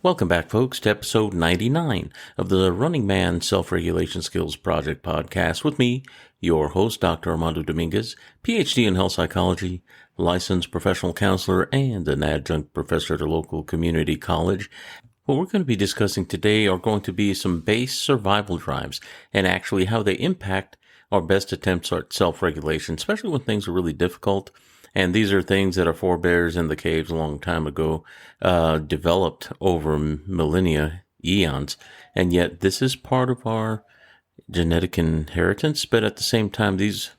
Welcome back, folks, to episode 99 of the Running Man Self-Regulation Skills Project podcast with me, your host, Dr. Armando Dominguez, PhD in health psychology, licensed professional counselor, and an adjunct professor at a local community college. What we're going to be discussing today are going to be some base survival drives and actually how they impact our best attempts at self-regulation, especially when things are really difficult. And these are things that our forebears in the caves a long time ago developed over millennia, eons. And yet this is part of our genetic inheritance. But at the same time, these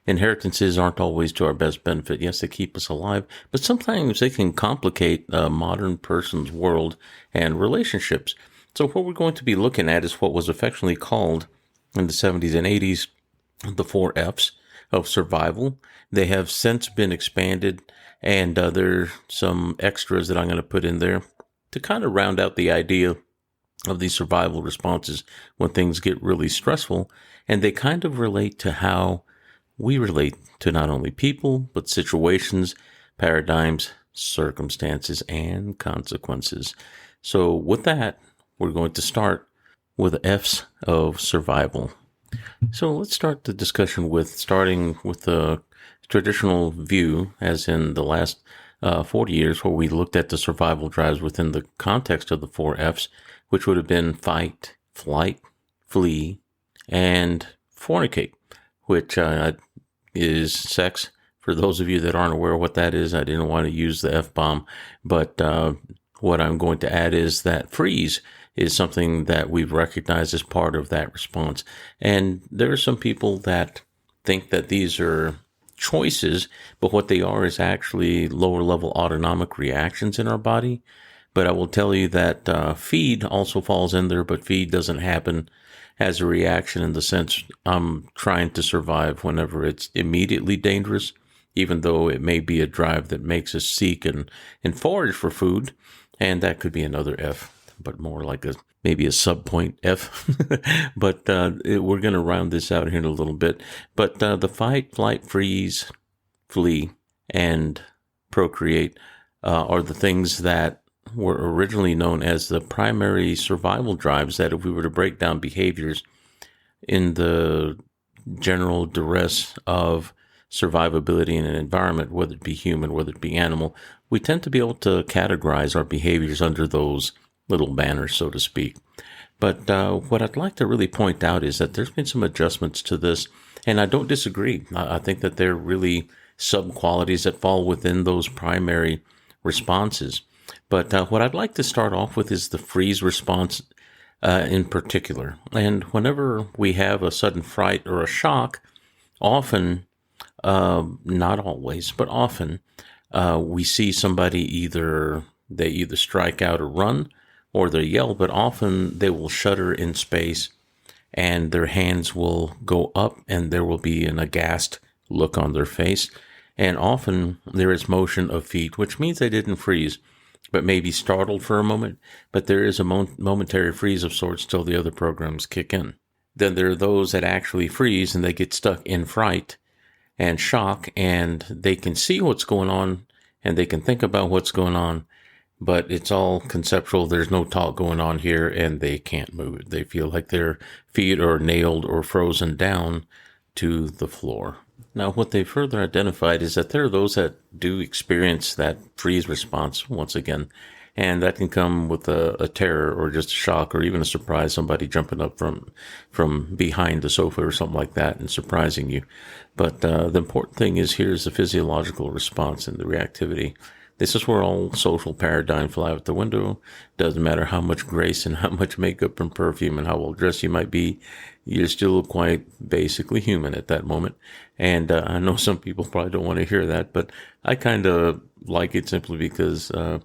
inheritances aren't always to our best benefit. Yes, they keep us alive, but sometimes they can complicate a modern person's world and relationships. So what we're going to be looking at is what was affectionately called in the 70s and 80s the 4 F's of survival. They have since been expanded, and there are some extras that I'm going to put in there to kind of round out the idea of these survival responses when things get really stressful. And they kind of relate to how we relate to not only people, but situations, paradigms, circumstances, and consequences. So with that, we're going to start with the F's of survival. So let's start the discussion starting with the traditional view, as in the last 40 years, where we looked at the survival drives within the context of the 4 F's, which would have been fight, flight, flee, and fornicate, which is sex. For those of you that aren't aware of what that is, I didn't want to use the F-bomb, but what I'm going to add is that freeze is something that we've recognized as part of that response. And there are some people that think that these are choices, but what they are is actually lower level autonomic reactions in our body. But I will tell you that feed also falls in there, but feed doesn't happen as a reaction in the sense I'm trying to survive whenever it's immediately dangerous, even though it may be a drive that makes us seek and forage for food. And that could be another F, but more like maybe a subpoint F. But we're going to round this out here in a little bit. But the fight, flight, freeze, flee, and procreate are the things that were originally known as the primary survival drives, that if we were to break down behaviors in the general duress of survivability in an environment, whether it be human, whether it be animal, we tend to be able to categorize our behaviors under those little banners, so to speak. But what I'd like to really point out is that there's been some adjustments to this, and I don't disagree. I think that they're really sub-qualities that fall within those primary responses. But what I'd like to start off with is the freeze response in particular. And whenever we have a sudden fright or a shock, often, not always, but often, we see somebody either strike out or run, or they yell, but often they will shudder in space and their hands will go up and there will be an aghast look on their face. And often there is motion of feet, which means they didn't freeze, but maybe startled for a moment. But there is a momentary freeze of sorts till the other programs kick in. Then there are those that actually freeze and they get stuck in fright and shock, and they can see what's going on and they can think about what's going on, but it's all conceptual. There's no talk going on here, and they can't move. They feel like their feet are nailed or frozen down to the floor. Now, what they further identified is that there are those that do experience that freeze response once again, and that can come with a terror or just a shock or even a surprise, somebody jumping up from behind the sofa or something like that and surprising you. But the important thing is here's the physiological response and the reactivity. This is where all social paradigms fly out the window. Doesn't matter how much grace and how much makeup and perfume and how well dressed you might be, you're still quite basically human at that moment. And I know some people probably don't want to hear that, but I kind of like it simply because I'm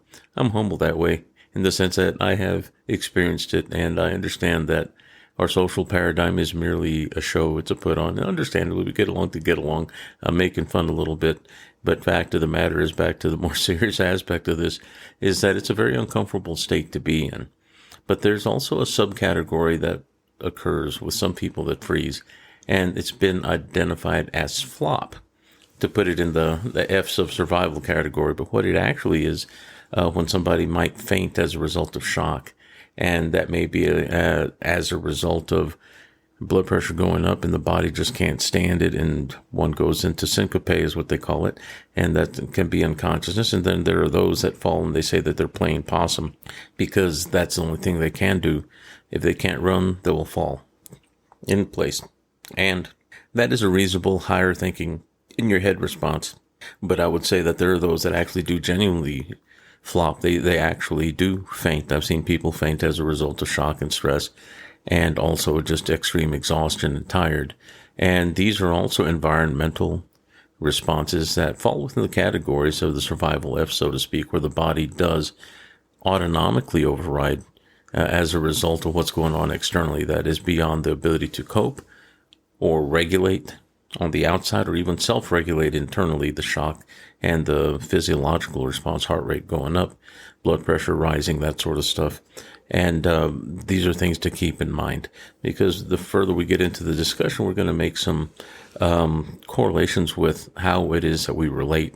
humble that way, in the sense that I have experienced it and I understand that our social paradigm is merely a show. It's a put on. And understandably, we get along to get along. I'm making fun a little bit. But fact of the matter is, back to the more serious aspect of this, is that it's a very uncomfortable state to be in. But there's also a subcategory that occurs with some people that freeze, and it's been identified as flop, to put it in the F's of survival category. But what it actually is, when somebody might faint as a result of shock. And that may be as a result of blood pressure going up and the body just can't stand it, and one goes into syncope is what they call it, and that can be unconsciousness. And then there are those that fall and they say that they're playing possum because that's the only thing they can do. If they can't run, they will fall in place. And that is a reasonable higher thinking in your head response. But I would say that there are those that actually do genuinely flop. They actually do faint. I've seen people faint as a result of shock and stress, and also just extreme exhaustion and tired. And these are also environmental responses that fall within the categories of the survival F, so to speak, where the body does autonomically override as a result of what's going on externally that is beyond the ability to cope or regulate on the outside, or even self-regulate internally, the shock and the physiological response, heart rate going up, blood pressure rising, that sort of stuff. And these are things to keep in mind, because the further we get into the discussion, we're going to make some correlations with how it is that we relate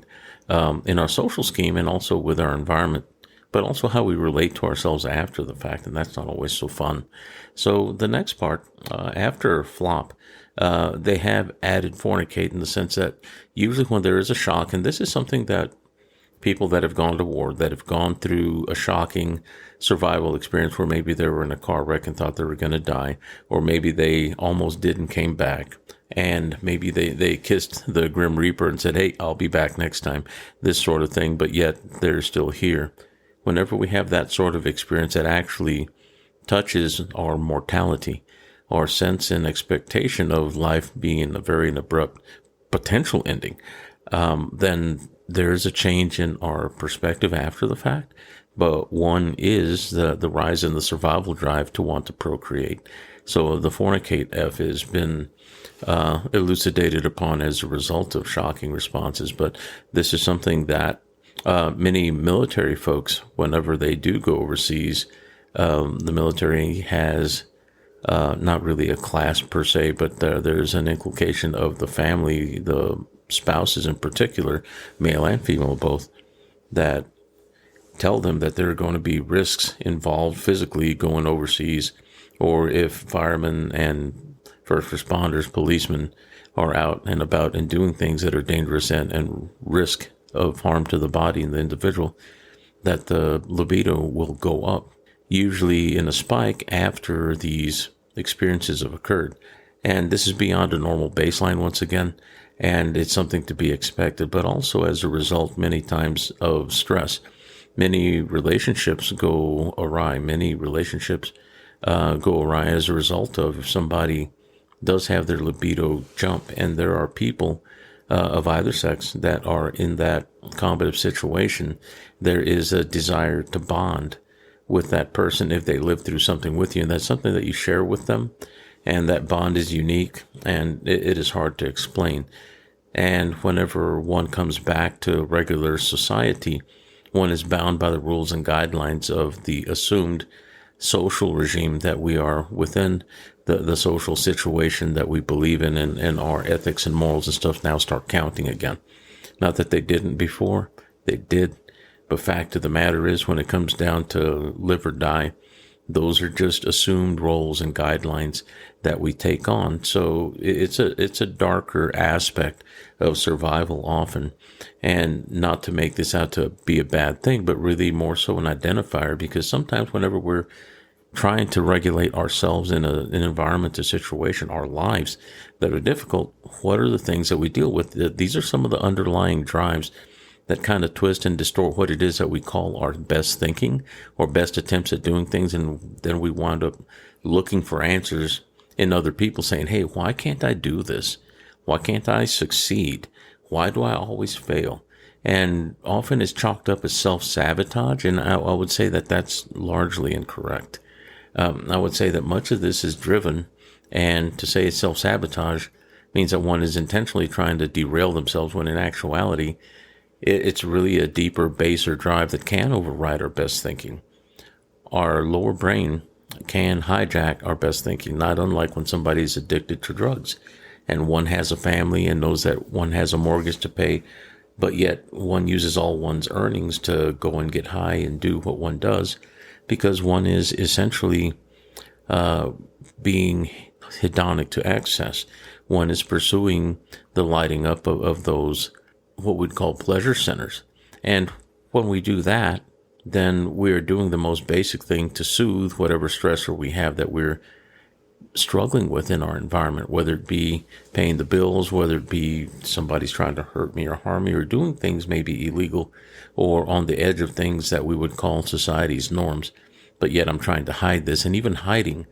in our social scheme and also with our environment, but also how we relate to ourselves after the fact, and that's not always so fun. So the next part, after flop, they have added fornicate in the sense that usually when there is a shock, and this is something that people that have gone to war, that have gone through a shocking survival experience where maybe they were in a car wreck and thought they were going to die, or maybe they almost did and came back, and maybe they kissed the Grim Reaper and said, hey, I'll be back next time, this sort of thing, but yet they're still here. Whenever we have that sort of experience that actually touches our mortality, our sense and expectation of life being a very abrupt potential ending, then there is a change in our perspective after the fact. But one is the rise in the survival drive to want to procreate. So the fornicate F has been elucidated upon as a result of shocking responses. But this is something that many military folks, whenever they do go overseas, the military has not really a class per se, but there's an inculcation of the family, the spouses in particular, male and female both, that tell them that there are going to be risks involved physically going overseas, or if firemen and first responders, policemen are out and about and doing things that are dangerous and risk of harm to the body and the individual, that the libido will go up, usually in a spike after these experiences have occurred. And this is beyond a normal baseline once again, and it's something to be expected, but also as a result many times of stress. Many relationships go awry. Many relationships go awry as a result of if somebody does have their libido jump, and there are people of either sex that are in that combative situation. There is a desire to bond with that person if they live through something with you, and that's something that you share with them, and that bond is unique, and it is hard to explain. And whenever one comes back to regular society, one is bound by the rules and guidelines of the assumed social regime that we are within, the social situation that we believe in, and our ethics and morals and stuff now start counting again. Not that they didn't before, they did. But fact of the matter is, when it comes down to live or die, those are just assumed roles and guidelines that we take on. So it's a darker aspect of survival often, and not to make this out to be a bad thing, but really more so an identifier, because sometimes whenever we're trying to regulate ourselves in an environment, a situation, our lives that are difficult, what are the things that we deal with? These are some of the underlying drives that kind of twist and distort what it is that we call our best thinking or best attempts at doing things. And then we wind up looking for answers in other people, saying, hey, why can't I do this? Why can't I succeed? Why do I always fail? And often it's chalked up as self-sabotage, and I would say that that's largely incorrect. I would say that much of this is driven, and to say it's self-sabotage means that one is intentionally trying to derail themselves, when in actuality, it's really a deeper, baser drive that can override our best thinking. Our lower brain can hijack our best thinking, not unlike when somebody is addicted to drugs and one has a family and knows that one has a mortgage to pay, but yet one uses all one's earnings to go and get high and do what one does, because one is essentially being hedonic to excess. One is pursuing the lighting up of those, what we'd call pleasure centers. And when we do that, then we're doing the most basic thing to soothe whatever stressor we have that we're struggling with in our environment, whether it be paying the bills, whether it be somebody's trying to hurt me or harm me, or doing things maybe illegal or on the edge of things that we would call society's norms. But yet I'm trying to hide this, and even hiding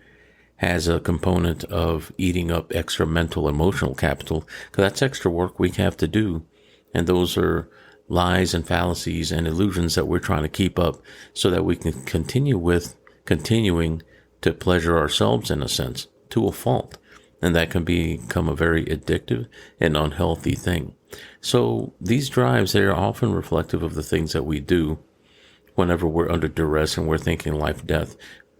has a component of eating up extra mental, emotional capital, because that's extra work we have to do. And those are lies and fallacies and illusions that we're trying to keep up so that we can continuing to pleasure ourselves in a sense, to a fault. And that can become a very addictive and unhealthy thing. So these drives, they are often reflective of the things that we do whenever we're under duress and we're thinking life, death,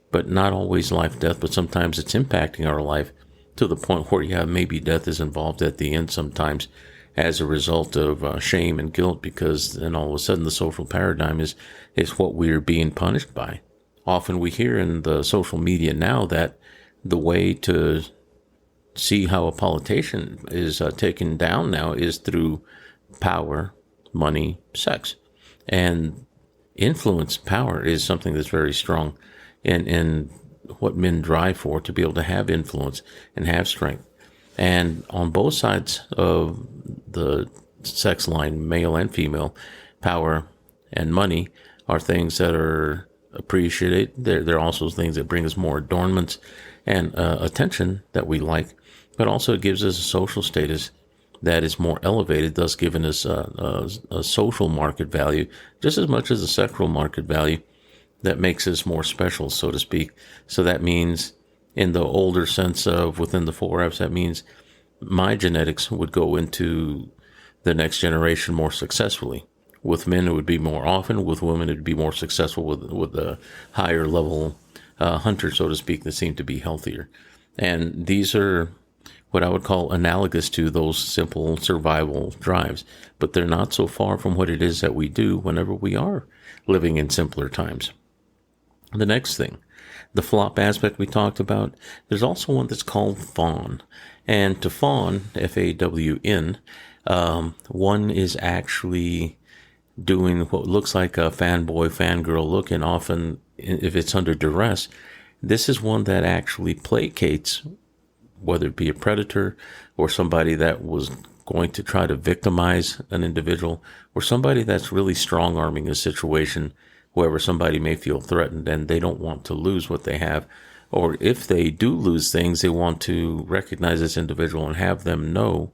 but not always life, death, but sometimes it's impacting our life to the point where, yeah, maybe death is involved at the end sometimes as a result of shame and guilt, because then all of a sudden the social paradigm is what we're being punished by. Often we hear in the social media now that the way to see how a politician is taken down now is through power, money, sex. And influence, power is something that's very strong in what men drive for, to be able to have influence and have strength. And on both sides of the sex line, male and female, power and money are things that are appreciated. They're also things that bring us more adornments and attention that we like, but also it gives us a social status that is more elevated, thus giving us a social market value just as much as a sexual market value that makes us more special, so to speak. So that means, in the older sense of within the 4Fs, that means my genetics would go into the next generation more successfully. With men, it would be more often. With women, it would be more successful with a higher level hunter, so to speak, that seem to be healthier. And these are what I would call analogous to those simple survival drives, but they're not so far from what it is that we do whenever we are living in simpler times. The next thing, the flop aspect we talked about, there's also one that's called Fawn. And to fawn, F-A-W-N, one is actually doing what looks like a fanboy, fangirl look, and often, if it's under duress, this is one that actually placates, whether it be a predator or somebody that was going to try to victimize an individual, or somebody that's really strong-arming a situation, wherever somebody may feel threatened and they don't want to lose what they have. Or if they do lose things, they want to recognize this individual and have them know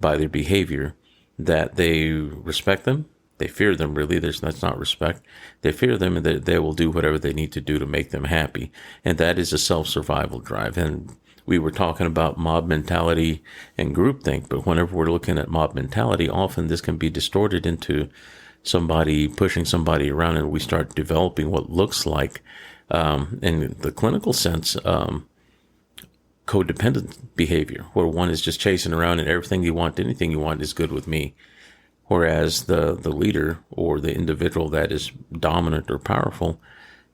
by their behavior that they respect them. They fear them, really. That's not respect. They fear them, and they will do whatever they need to do to make them happy. And that is a self-survival drive. And we were talking about mob mentality and groupthink, but whenever we're looking at mob mentality, often this can be distorted into somebody pushing somebody around, and we start developing what looks like, in the clinical sense, codependent behavior, where one is just chasing around and everything you want, anything you want is good with me. Whereas the leader or the individual that is dominant or powerful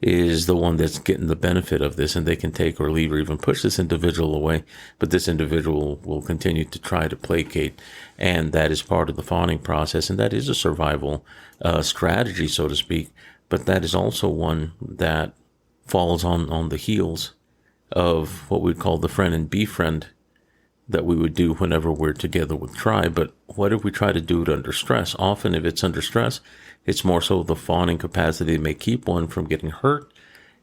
is the one that's getting the benefit of this, and they can take or leave or even push this individual away, but this individual will continue to try to placate, and that is part of the fawning process, and that is a survival strategy, so to speak, but that is also one that falls on the heels of what we'd call the friend and befriend that we would do whenever we're together with tribe. But what if we try to do it under stress? Often if it's under stress, it's more so the fawning capacity that may keep one from getting hurt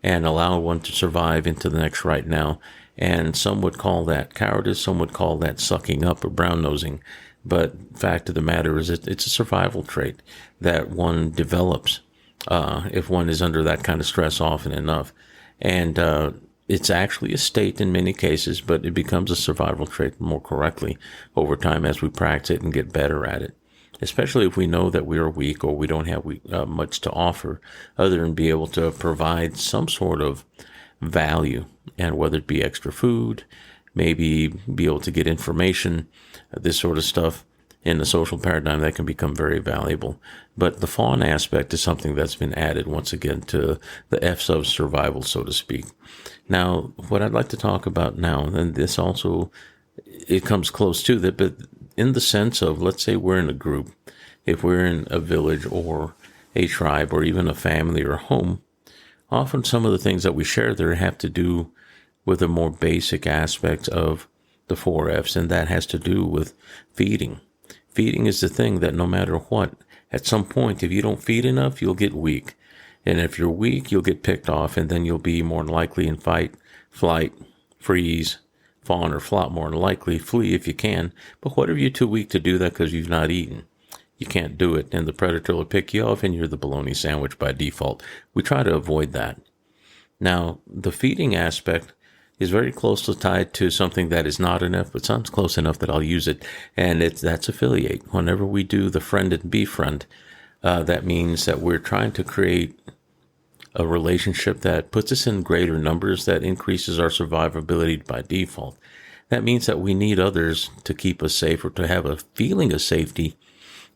and allow one to survive into the next right now. And some would call that cowardice, some would call that sucking up or brown nosing. But fact of the matter is it's a survival trait that one develops if one is under that kind of stress often enough. And it's actually a state in many cases, but it becomes a survival trait more correctly over time as we practice it and get better at it. Especially if we know that we are weak or we don't have much to offer other than be able to provide some sort of value, and whether it be extra food, maybe be able to get information, this sort of stuff. in the social paradigm, that can become very valuable. But the fawn aspect is something that's been added once again to the F's of survival, so to speak. Now, what I'd like to talk about now, and this also, it comes close to that, but in the sense of, let's say we're in a group, if we're in a village or a tribe or even a family or a home, often some of the things that we share there have to do with the more basic aspects of the four F's, and that has to do with feeding. Feeding is the thing that no matter what, at some point, if you don't feed enough, you'll get weak. And if you're weak, you'll get picked off, and then you'll be more likely in fight, flight, freeze, fawn, or flop, more than likely flee if you can. But what if you're too weak to do that because you've not eaten? You can't do it, and the predator will pick you off, and you're the bologna sandwich by default. We try to avoid that. Now, the feeding aspect is very closely tied to something that is not enough, but sounds close enough that I'll use it, and that's affiliate. Whenever we do the friend and befriend, that means that we're trying to create a relationship that puts us in greater numbers, that increases our survivability by default. That means that we need others to keep us safe or to have a feeling of safety,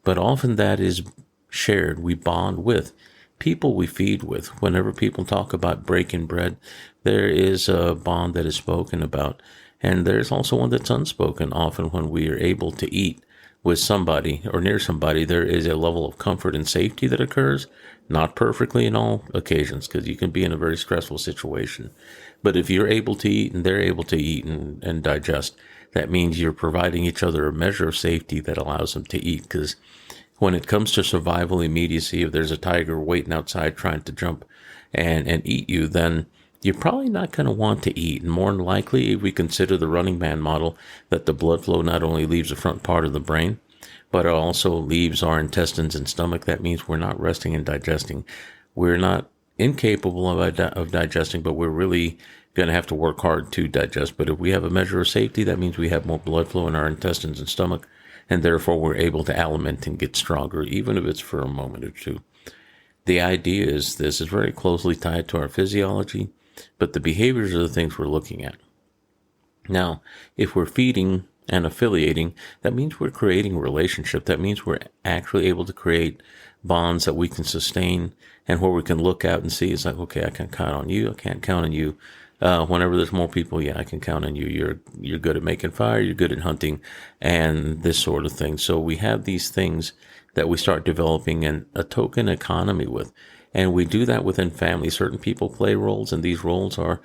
but often that is shared. We bond with people we feed with. Whenever people talk about breaking bread, there is a bond that is spoken about, and there's also one that's unspoken. Often when we are able to eat with somebody or near somebody, there is a level of comfort and safety that occurs, not perfectly in all occasions, because you can be in a very stressful situation. But if you're able to eat and they're able to eat and digest, that means you're providing each other a measure of safety that allows them to eat, because when it comes to survival immediacy, if there's a tiger waiting outside trying to jump and eat you, then you're probably not going to want to eat. And more than likely, if we consider the running man model, that the blood flow not only leaves the front part of the brain, but it also leaves our intestines and stomach. That means we're not resting and digesting. We're not incapable of digesting, but we're really going to have to work hard to digest. But if we have a measure of safety, that means we have more blood flow in our intestines and stomach, and therefore we're able to aliment and get stronger, even if it's for a moment or two. The idea is this is very closely tied to our physiology, but the behaviors are the things we're looking at. Now, if we're feeding and affiliating, that means we're creating a relationship. That means we're actually able to create bonds that we can sustain and where we can look out and see, it's like, okay, I can count on you. I can't count on you. Whenever there's more people, yeah, I can count on you. You're good at making fire. You're good at hunting and this sort of thing. So we have these things that we start developing a token economy with. And we do that within families. Certain people play roles, and these roles are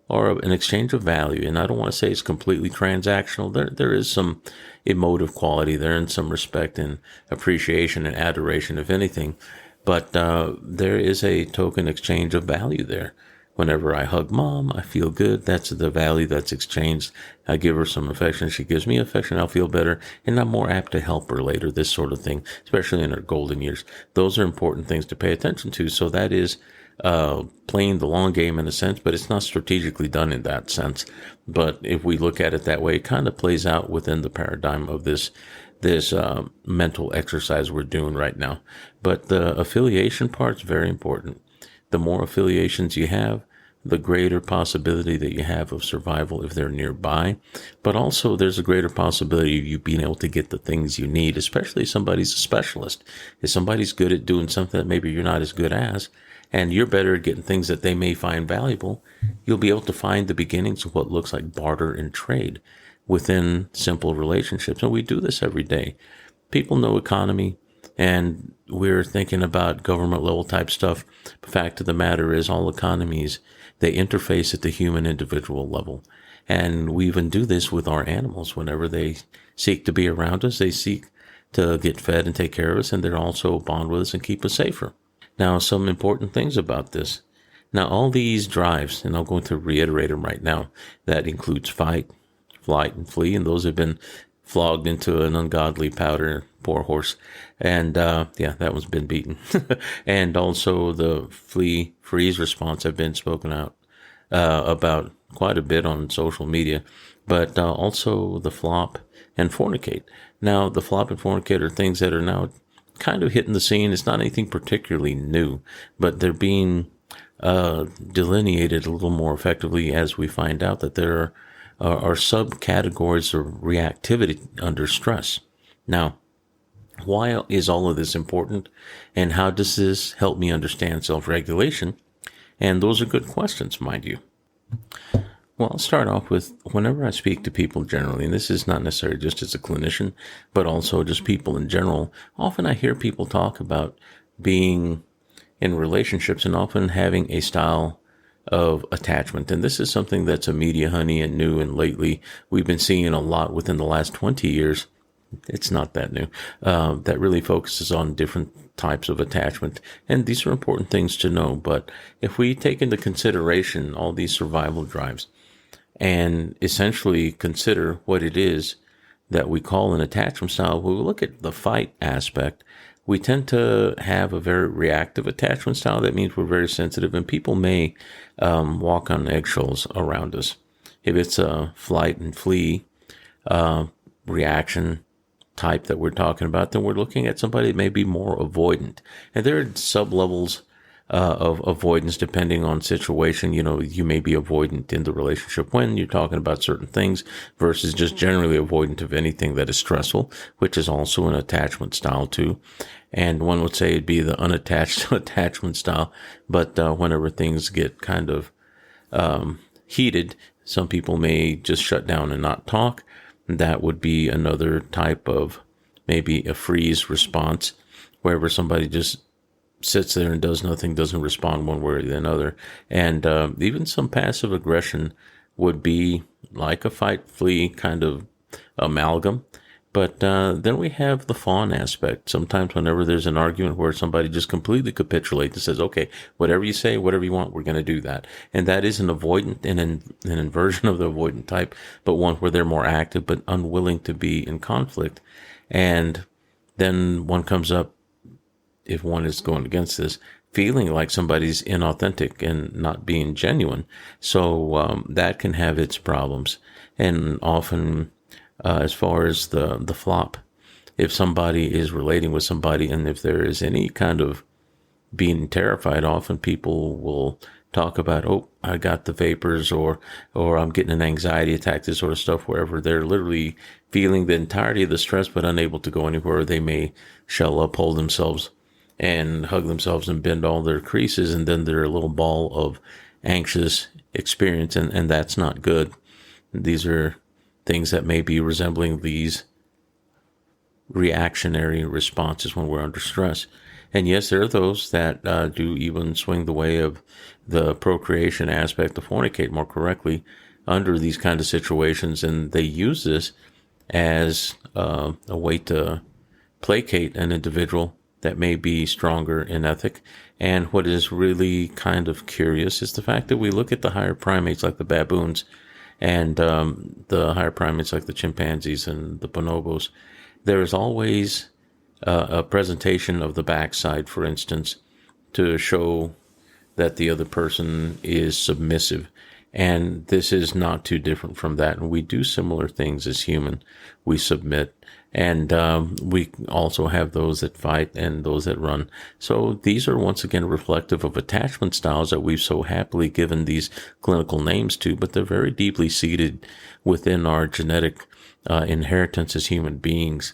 an exchange of value. And I don't want to say it's completely transactional. There is some emotive quality there and some respect and appreciation and adoration, if anything. But there is a token exchange of value there. Whenever I hug mom, I feel good. That's the value that's exchanged. I give her some affection. She gives me affection. I'll feel better. And I'm more apt to help her later, this sort of thing, especially in her golden years. Those are important things to pay attention to. So that is playing the long game in a sense, but it's not strategically done in that sense. But if we look at it that way, it kind of plays out within the paradigm of this mental exercise we're doing right now. But the affiliation part's very important. The more affiliations you have, the greater possibility that you have of survival if they're nearby. But also there's a greater possibility of you being able to get the things you need, especially if somebody's a specialist. If somebody's good at doing something that maybe you're not as good as, and you're better at getting things that they may find valuable, you'll be able to find the beginnings of what looks like barter and trade within simple relationships. And we do this every day. People know economy, and we're thinking about government level type stuff. The fact of the matter is all economies, they interface at the human individual level. And we even do this with our animals. Whenever they seek to be around us, they seek to get fed and take care of us, and they're also bond with us and keep us safer. Now, some important things about this. Now, all these drives, and I'm going to reiterate them right now, that includes fight, flight, and flee, and those have been flogged into an ungodly powder, poor horse. And, that one's been beaten. And also the flee, freeze response have been spoken out, about quite a bit on social media, but, also the flop and fornicate. Now, the flop and fornicate are things that are now kind of hitting the scene. It's not anything particularly new, but they're being, delineated a little more effectively as we find out that there are subcategories of reactivity under stress. Now, Why is all of this important? And how does this help me understand self-regulation? And those are good questions, mind you. Well, I'll start off with whenever I speak to people generally, and this is not necessarily just as a clinician, but also just people in general, often I hear people talk about being in relationships and often having a style of attachment. And this is something that's a media honey and new, and lately we've been seeing a lot within the last 20 years. It's not that new, that really focuses on different types of attachment. And these are important things to know. But if we take into consideration all these survival drives, and essentially consider what it is that we call an attachment style, when we look at the fight aspect, we tend to have a very reactive attachment style. That means we're very sensitive, and people may walk on eggshells around us. If it's a flight and flee reaction type that we're talking about, then we're looking at somebody that may be more avoidant. And there are sub-levels of avoidance depending on situation. You may be avoidant in the relationship when you're talking about certain things versus just generally avoidant of anything that is stressful, which is also an attachment style too. And one would say it'd be the unattached attachment style. But whenever things get kind of heated, some people may just shut down and not talk. That would be another type of maybe a freeze response, wherever somebody just sits there and does nothing, doesn't respond one way or the other. And even some passive aggression would be like a fight, flee kind of amalgam. But then we have the fawn aspect. Sometimes whenever there's an argument where somebody just completely capitulates and says, okay, whatever you say, whatever you want, we're going to do that. And that is an avoidant and an inversion of the avoidant type, but one where they're more active but unwilling to be in conflict. And then one comes up, if one is going against this, feeling like somebody's inauthentic and not being genuine. So that can have its problems. And often, as far as the flop, if somebody is relating with somebody and if there is any kind of being terrified, often people will talk about, oh, I got the vapors, or I'm getting an anxiety attack, this sort of stuff, wherever they're literally feeling the entirety of the stress but unable to go anywhere. They may shell up, hold themselves, and hug themselves and bend all their creases, and then they're a little ball of anxious experience, and that's not good. These are things that may be resembling these reactionary responses when we're under stress. And yes, there are those that do even swing the way of the procreation aspect, to fornicate more correctly under these kind of situations, and they use this as a way to placate an individual that may be stronger in ethic. And what is really kind of curious is the fact that we look at the higher primates like the baboons and the higher primates like the chimpanzees and the bonobos. There is always a presentation of the backside, for instance, to show that the other person is submissive. And this is not too different from that. And we do similar things as human. We submit. And we also have those that fight and those that run. So these are once again reflective of attachment styles that we've so happily given these clinical names to, but they're very deeply seated within our genetic inheritance as human beings.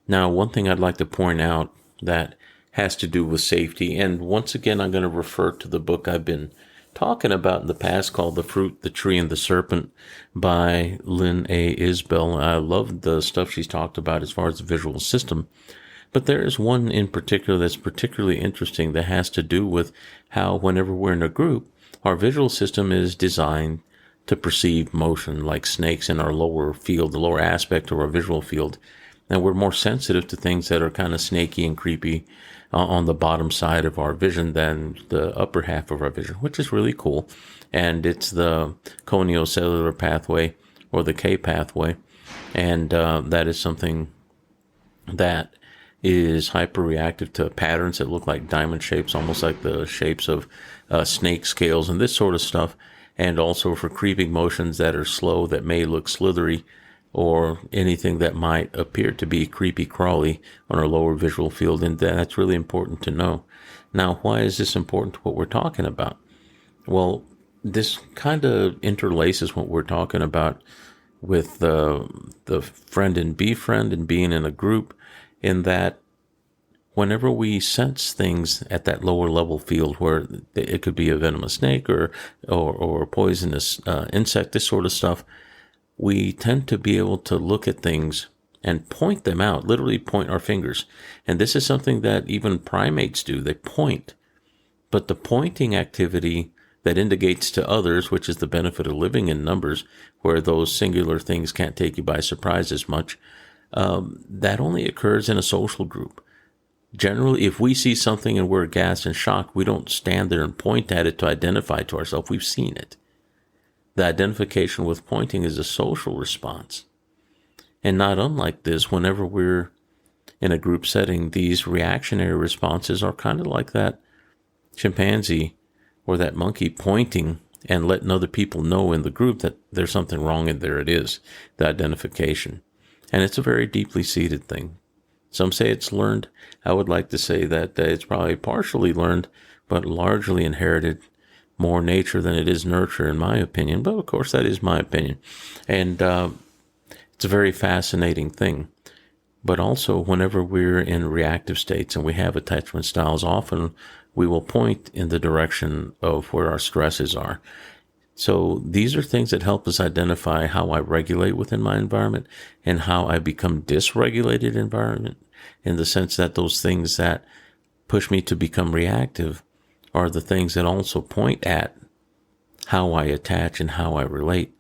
Now, one thing I'd like to point out that has to do with safety, and once again, I'm going to refer to the book I've been talking about in the past called The Fruit, the Tree, and the Serpent by Lynn A. Isbell. I love the stuff she's talked about as far as the visual system. But there is one in particular that's particularly interesting that has to do with how whenever we're in a group, our visual system is designed to perceive motion like snakes in our lower field, the lower aspect of our visual field. And we're more sensitive to things that are kind of snaky and creepy on the bottom side of our vision than the upper half of our vision, which is really cool. And it's the coniocellular pathway or the K pathway. And that is something that is hyperreactive to patterns that look like diamond shapes, almost like the shapes of snake scales and this sort of stuff. And also for creeping motions that are slow, that may look slithery, or anything that might appear to be creepy crawly on our lower visual field. And that's really important to know. Now, why is this important to what we're talking about? Well, this kind of interlaces what we're talking about with the friend and befriend and being in a group, in that whenever we sense things at that lower level field where it could be a venomous snake or a poisonous insect, this sort of stuff, we tend to be able to look at things and point them out, literally point our fingers. And this is something that even primates do. They point. But the pointing activity that indicates to others, which is the benefit of living in numbers, where those singular things can't take you by surprise as much, that only occurs in a social group. Generally, if we see something and we're aghast and shocked, we don't stand there and point at it to identify to ourselves. We've seen it. The identification with pointing is a social response. And not unlike this, whenever we're in a group setting, these reactionary responses are kind of like that chimpanzee or that monkey pointing and letting other people know in the group that there's something wrong, and there it is, the identification. And it's a very deeply seated thing. Some say it's learned. I would like to say that it's probably partially learned, but largely inherited, more nature than it is nurture, in my opinion. But of course, that is my opinion. And it's a very fascinating thing. But also, whenever we're in reactive states and we have attachment styles, often we will point in the direction of where our stresses are. So these are things that help us identify how I regulate within my environment and how I become dysregulated environment, in the sense that those things that push me to become reactive are the things that also point at how I attach and how I relate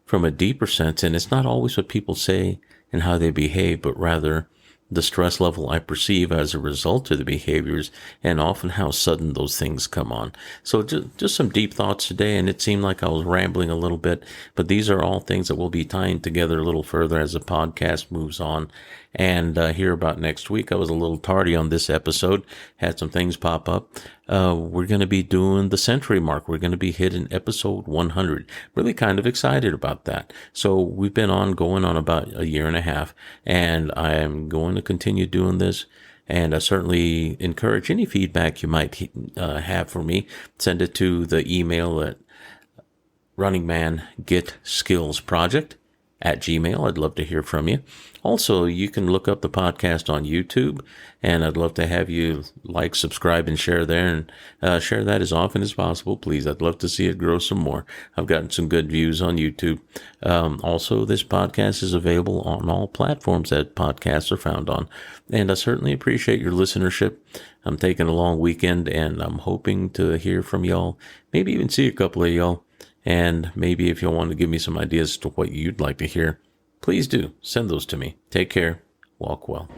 from a deeper sense. And it's not always what people say and how they behave, but rather the stress level I perceive as a result of the behaviors, and often how sudden those things come on. So just some deep thoughts today, and it seemed like I was rambling a little bit, but these are all things that we'll be tying together a little further as the podcast moves on. And here about next week, I was a little tardy on this episode, had some things pop up. We're going to be doing the century mark. We're going to be hitting episode 100. Really kind of excited about that. So we've been going on about a year and a half, and I am going to continue doing this. And I certainly encourage any feedback you might have for me. Send it to the email at runningmangetskillsproject@gmail.com. I'd love to hear from you. Also, you can look up the podcast on YouTube, and I'd love to have you like, subscribe, and share there, and share that as often as possible, please. I'd love to see it grow some more. I've gotten some good views on YouTube. Also, this podcast is available on all platforms that podcasts are found on, and I certainly appreciate your listenership. I'm taking a long weekend, and I'm hoping to hear from y'all, maybe even see a couple of y'all. And maybe if you'll want to give me some ideas to what you'd like to hear, please do send those to me. Take care. Walk well.